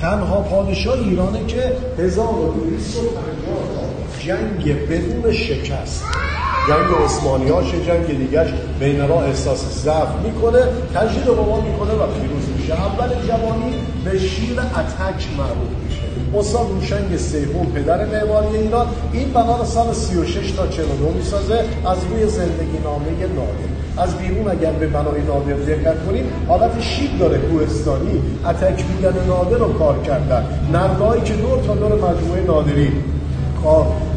تنها پادشاه ایرانه که 1250 جنگ بدون شکست، جنگ عثمانی هاش جنگ دیگرش بین را احساس ضعف میکنه، تجدید قوا میکنه و پیروز میشه. اول جوانی به شیر اتک معروف میشه. استاد هوشنگ سیفون پدر معماری ایران این بنا رو سال 36 تا 42 میسازه از روی زندگی نامه نادر. از بیرون اگر به بنای نادر دقت کنیم حالت شیب داره، کوهستانی. اتک میگن نادر رو کار کردن، نردهایی که دور تا دور مجموعه نادری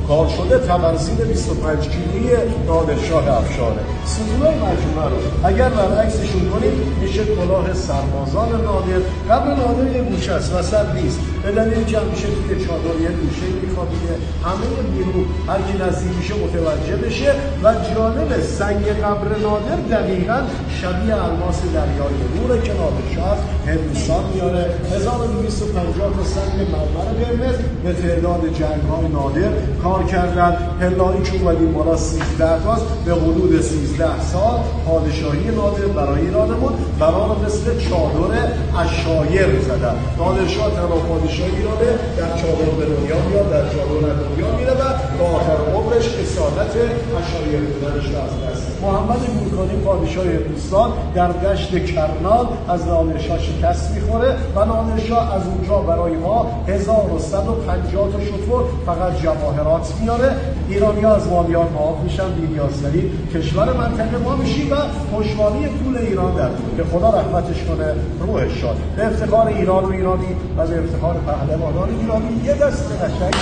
کار شده، تبرزین 25 کیلویی نادرشاه افشاره. ستون مجموعه رو اگر برعکسشون کنیم میشه کلاه سربازان نادر. قبر نادر یه گوشه است، وسط نیست، به دلیل که همیشه توی چادر یه گوشه میخوابیده، همه بیرون هر کی نزدیک میشه متوجه بشه. و جالب سنگ قبر نادر دقیقاً شبیه الماس دریای نور که نادرشاه هندوستان میاره. 1250 تا سنگ مرمر قرمز به تعداد جنگ‌های نادر کار کردن. پله‌ای که اومدیم بالا 13 تاست، به حدود 13 سال پادشاهی نادر برای ایرانمون برای مثل چادر عشایر زدن. نادرشاه تنها پادشاه ایرانه، در چادر به دنیا میاد، در چادر از دنیا میره و با آخر عمرش اصالت عشایر بودنش رو از دست. محمد گورکانی پادشاه هندوستان در دشت کرنال از نادرشاه شکست میخوره و نادرشاه از اونجا برای ما 1150 تا شتر فقط جواهرات میاره. ایرانی‌ها از مالیات معاف میشن، بی‌نیازترین کشور منطقه ما میشیم و پشتوانه پول ایران در که خدا رحمتش کنه روحش شاد. به افتخار ایران و ایرانی و به افتخار پهلوانان ایرانی یه دست قشنگ